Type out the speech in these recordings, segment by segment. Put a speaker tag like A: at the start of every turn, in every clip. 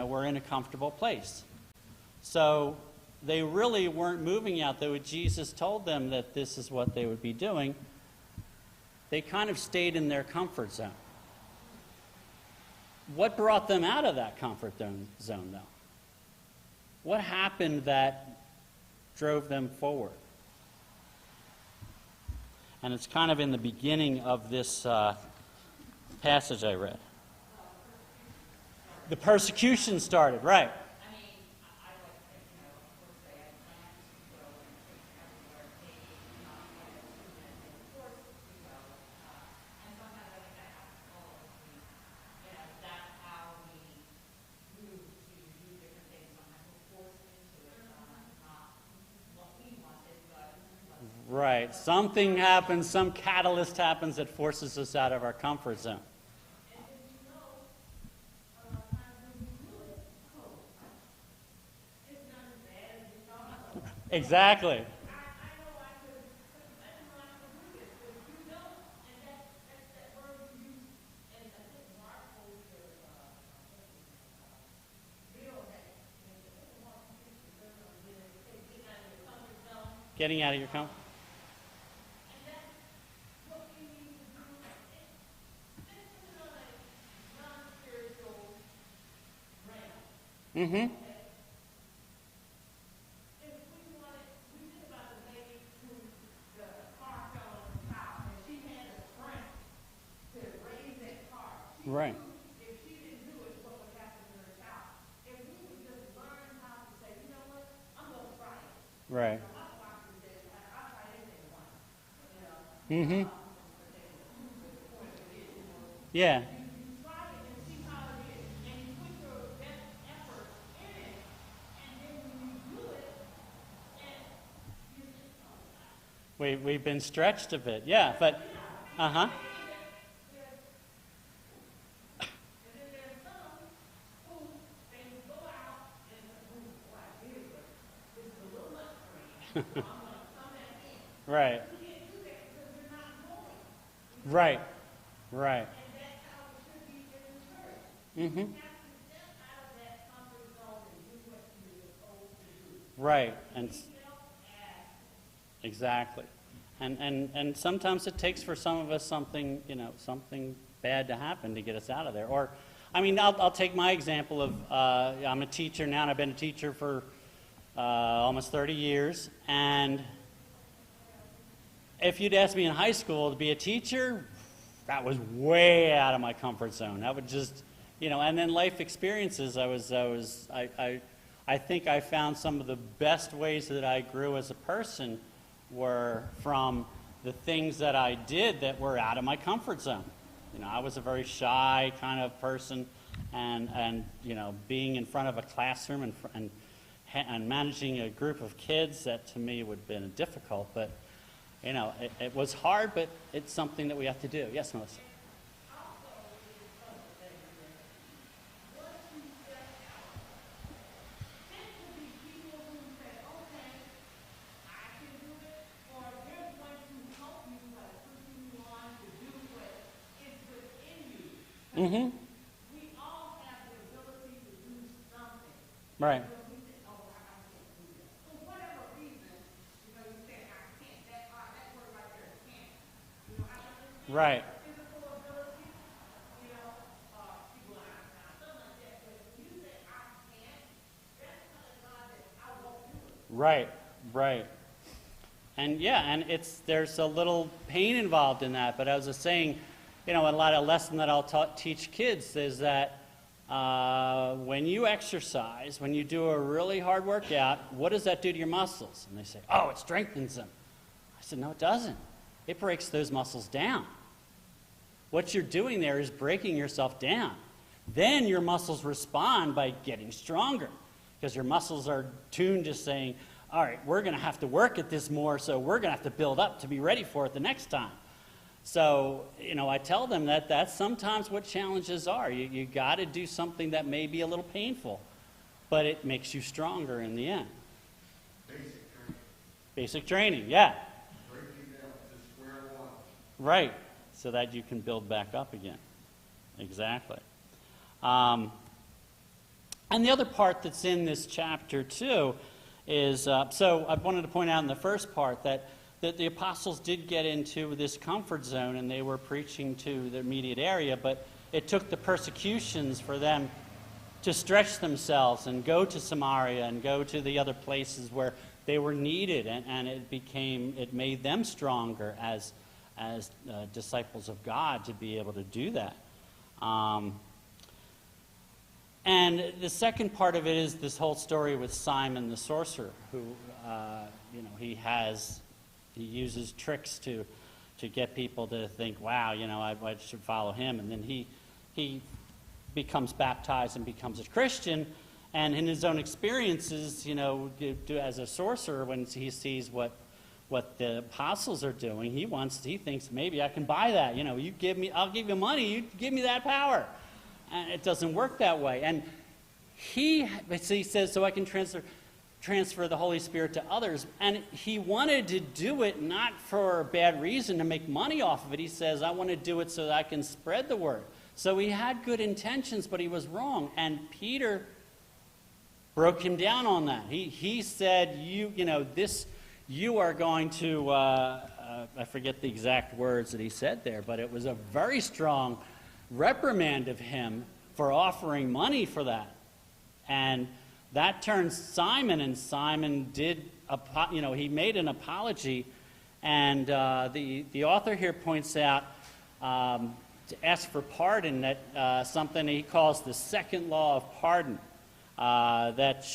A: we're in a comfortable place. So they really weren't moving out, though Jesus told them that this is what they would be doing. They kind of stayed in their comfort zone. What brought them out of that comfort zone, though? What happened that drove them forward? And it's kind of in the beginning of this passage I read. The persecution started, right. Right. Something happens, some catalyst happens that forces us out of our comfort zone. Exactly. Getting out of your comfort. Mm-hmm. Right.
B: If she didn't do it, what would happen to her child? If we would just learn how to say, you know what, I'm going to try it.
A: Right.
B: My doctor said, I'll try anything once.
A: Mm-hmm. Yeah.
B: You try it and see how it is. And you put your best effort in it. And then when you do it, and you just,
A: We've been stretched a bit. Yeah, but, uh-huh. Right. Right. Right. Mm-hmm. Right. And exactly. And sometimes it takes for some of us something bad to happen to get us out of there. Or, I mean, I'll take my example of I'm a teacher now, and I've been a teacher for almost 30 years, and if you'd asked me in high school to be a teacher, that was way out of my comfort zone. That would just, and then life experiences, I think I found some of the best ways that I grew as a person were from the things that I did that were out of my comfort zone. I was a very shy kind of person, and being in front of a classroom and managing a group of kids, that to me would have been difficult, but it was hard, but it's something that we have to do. Yes, Melissa? Mm-hmm.
B: We all have the ability to do something.
A: Right.
B: We say, oh, I can't do that. For whatever reason, you say, I can't. That word right there, can't. I understand
A: Right.
B: physical ability, people are something like that. But when you say, I can't, that's telling God that I won't do it.
A: Right. Right. And there's a little pain involved in that, but as I was saying, a lot of lesson that I'll teach kids is that when you exercise, when you do a really hard workout, what does that do to your muscles? And they say, oh, it strengthens them. I said, no, it doesn't. It breaks those muscles down. What you're doing there is breaking yourself down. Then your muscles respond by getting stronger, because your muscles are tuned to saying, all right, we're going to have to work at this more, so we're going to have to build up to be ready for it the next time. So, I tell them that that's sometimes what challenges are. You got to do something that may be a little painful, but it makes you stronger in the end. Basic training, yeah.
C: Breaking down to square one.
A: Right, so that you can build back up again. Exactly. And And the other part that's in this chapter, too, is, so I wanted to point out in the first part that the apostles did get into this comfort zone, and they were preaching to the immediate area, but it took the persecutions for them to stretch themselves and go to Samaria and go to the other places where they were needed, and it made them stronger as disciples of God to be able to do that. And the second part of it is this whole story with Simon the sorcerer, who he uses tricks to get people to think, wow, I should follow him, and then he becomes baptized and becomes a Christian, and in his own experiences, as a sorcerer, when he sees what the apostles are doing, he thinks maybe I can buy that. I'll give you money, you give me that power. And it doesn't work that way. And he says, so I can transfer the Holy Spirit to others. And he wanted to do it not for a bad reason to make money off of it. He says, I want to do it so that I can spread the word. So he had good intentions, but he was wrong. And Peter broke him down on that. He said, you are going to, I forget the exact words that he said there, but it was a very strong reprimand of him for offering money for that. And that turned Simon, and Simon he made an apology. And the author here points out to ask for pardon, that something he calls the second law of pardon. That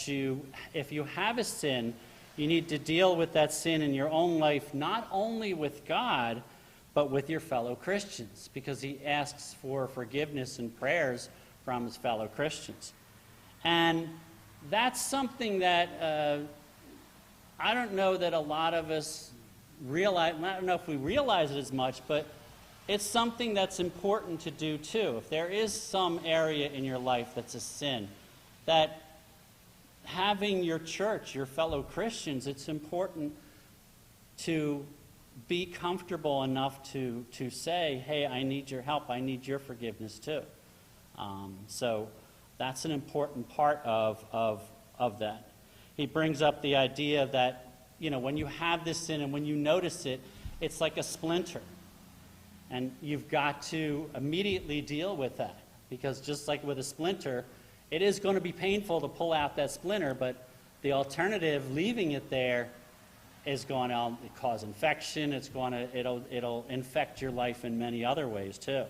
A: if you have a sin, you need to deal with that sin in your own life, not only with God, but with your fellow Christians, because he asks for forgiveness and prayers from his fellow Christians. And that's something that I don't know that a lot of us realize. I don't know if we realize it as much, but it's something that's important to do too. If there is some area in your life that's a sin, that having your church, your fellow Christians, it's important to be comfortable enough to say, hey, I need your help, I need your forgiveness too. So that's an important part of that. He brings up the idea that, when you have this sin and when you notice it, it's like a splinter. And you've got to immediately deal with that. Because just like with a splinter, it is going to be painful to pull out that splinter, but the alternative, leaving it there, is going to cause infection. It'll infect your life in many other ways too.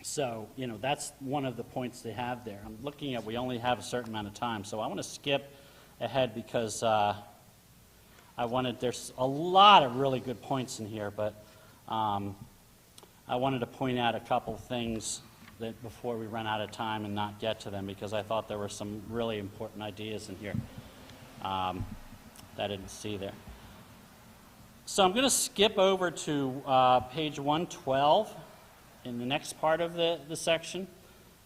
A: So that's one of the points they have there. I'm looking at, we only have a certain amount of time, so I want to skip ahead because there's a lot of really good points in here, but I wanted to point out a couple things that before we run out of time and not get to them, because I thought there were some really important ideas in here that I didn't see there. So I'm going to skip over to page 112 in the next part of the section.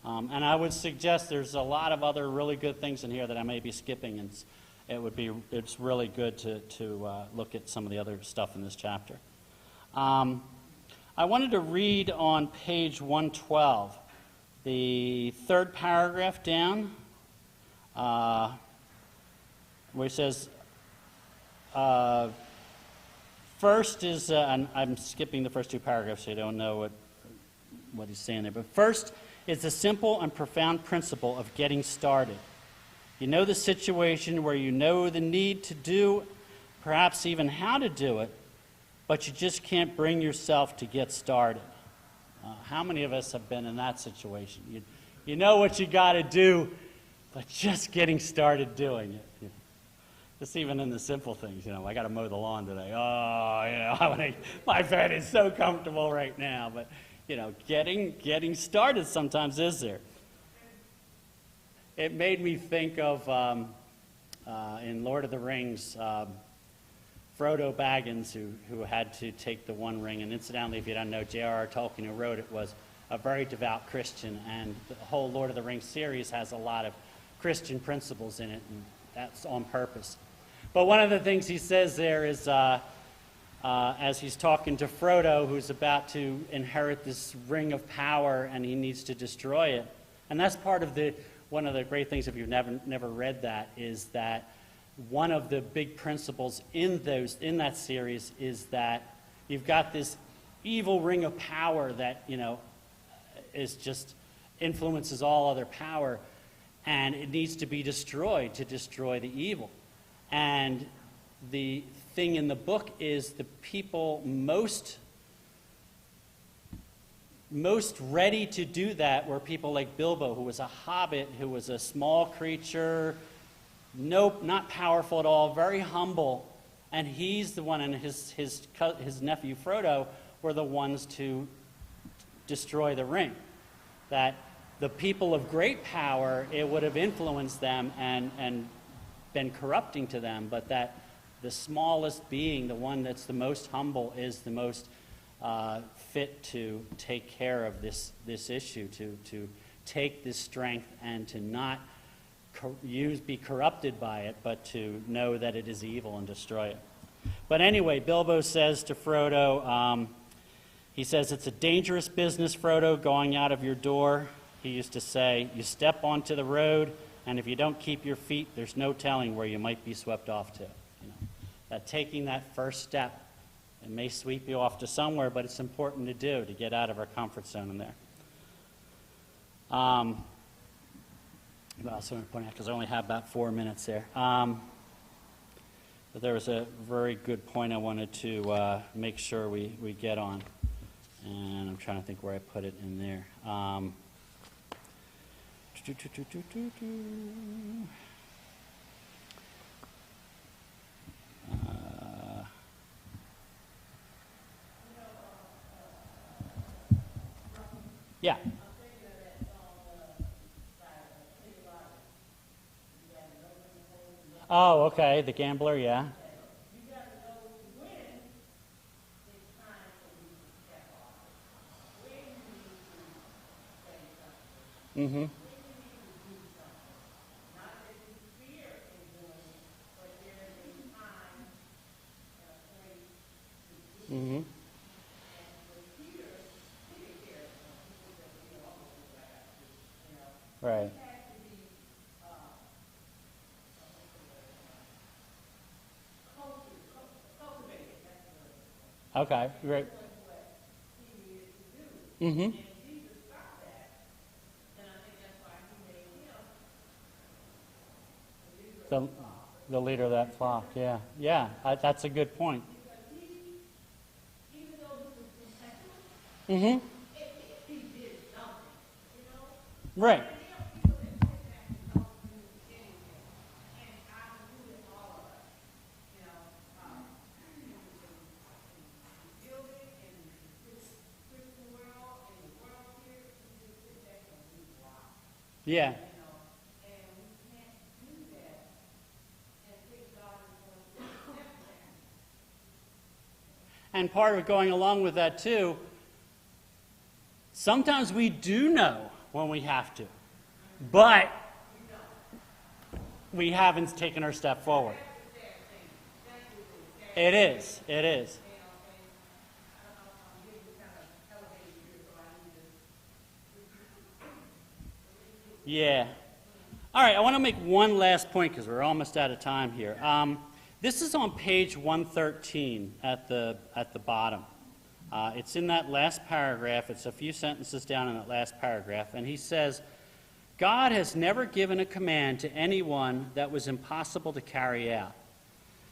A: And I would suggest there's a lot of other really good things in here that I may be skipping, and it's really good to look at some of the other stuff in this chapter. I wanted to read on page 112, the third paragraph down, where it says, first is, and I'm skipping the first two paragraphs so you don't know what he's saying there, but first is the simple and profound principle of getting started. You know the situation where you know the need to do, perhaps even how to do it, but you just can't bring yourself to get started. How many of us have been in that situation? You know what you got to do, but just getting started doing it. Just even in the simple things, I got to mow the lawn today. Oh, my bed is so comfortable right now. But, getting started sometimes is there. It made me think of, in Lord of the Rings, Frodo Baggins, who had to take the One Ring. And incidentally, if you don't know, J.R.R. Tolkien, who wrote it, was a very devout Christian. And the whole Lord of the Rings series has a lot of Christian principles in it, and that's on purpose. But one of the things he says there is, as he's talking to Frodo, who's about to inherit this ring of power and he needs to destroy it, And that's part of one of the great things, if you've never read that, is that one of the big principles in that series is that you've got this evil ring of power that, is just influences all other power, and it needs to be destroyed to destroy the evil. And the thing in the book is the people most ready to do that were people like Bilbo, who was a hobbit, who was a small creature, not powerful at all, very humble, and he's the one, and his nephew Frodo were the ones to destroy the ring. That the people of great power, it would have influenced them and been corrupting to them, but that the smallest being, the one that's the most humble, is the most fit to take care of this issue, to take this strength and to not be corrupted by it, but to know that it is evil and destroy it. But anyway, Bilbo says to Frodo, he says, "It's a dangerous business, Frodo, going out of your door." He used to say, "You step onto the road, and if you don't keep your feet, there's no telling where you might be swept off to." That taking that first step, it may sweep you off to somewhere, but it's important to do, to get out of our comfort zone in there. What else I want to point out, because I only have about 4 minutes there. But there was a very good point I wanted to make sure we get on. And I'm trying to think where I put it in there. Yeah. Oh, okay. The gambler, yeah. Mm-hmm. Mm-hmm. Right. Okay, great. Mm-hmm. The leader of that flock, yeah. Yeah, that's a good point. Mm-hmm. Right. Yeah. And part of going along with that too, sometimes we do know when we have to, but we haven't taken our step forward. It is. It is. Yeah. All right, I want to make one last point because we're almost out of time here. This is on page 113 at the bottom. It's in that last paragraph. It's a few sentences down in that last paragraph. And he says, "God has never given a command to anyone that was impossible to carry out.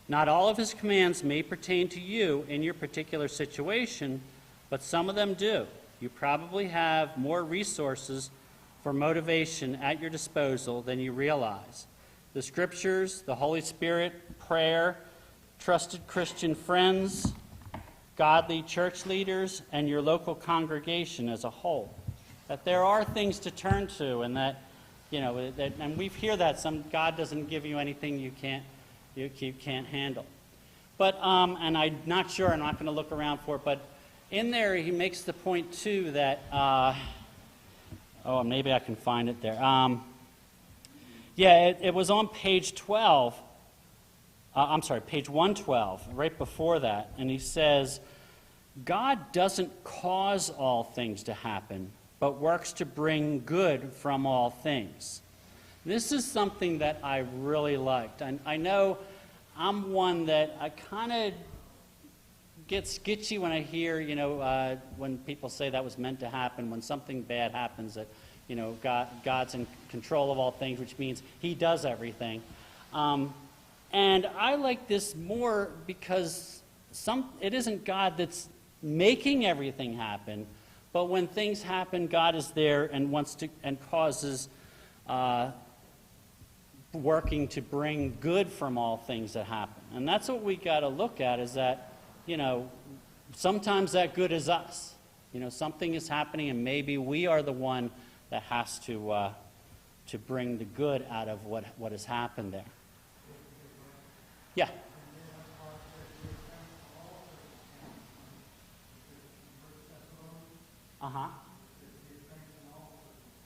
A: Not all of his commands may pertain to you in your particular situation, but some of them do. You probably have more resources for motivation at your disposal than you realize. The Scriptures, the Holy Spirit, prayer, trusted Christian friends, godly church leaders, and your local congregation as a whole. That there are things to turn to, and that, and we hear that God doesn't give you anything you can't handle. But, and I'm not sure, I'm not going to look around for it, but in there he makes the point too that, maybe I can find it there. It was on page 12. Page 112, right before that. And he says, God doesn't cause all things to happen, but works to bring good from all things. This is something that I really liked. I know I'm one that I kind of get sketchy when I hear, when people say that was meant to happen, when something bad happens, that, God's in control of all things, which means he does everything. And I like this more because it isn't God that's making everything happen, but when things happen, God is there and wants to and causes working to bring good from all things that happen. And that's what we got to look at, is that, sometimes that good is us. Something is happening, and maybe we are the one that has to bring the good out of what has happened there. Yeah. Uh-huh.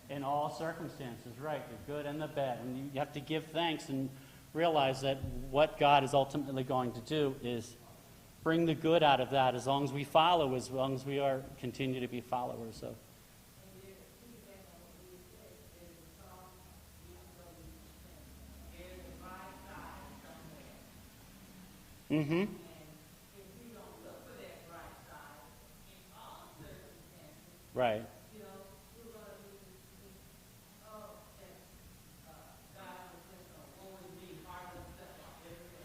A: In all circumstances, right, the good and the bad. And you have to give thanks and realize that what God is ultimately going to do is bring the good out of that, as long as we follow, as long as we continue to be followers of. Mm-hmm. Right.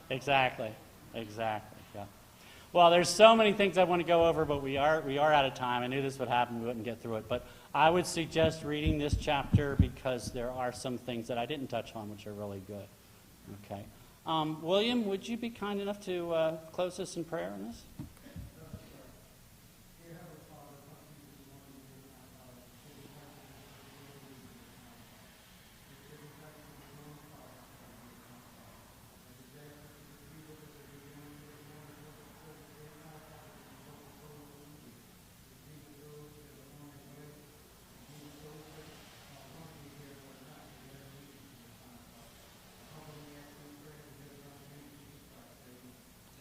A: Exactly. Yeah. Well, there's so many things I want to go over, but we are out of time. I knew this would happen. We wouldn't get through it. But I would suggest reading this chapter because there are some things that I didn't touch on which are really good. Okay. William, would you be kind enough to close us in prayer on this?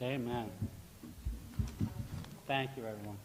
A: Amen. Thank you, everyone.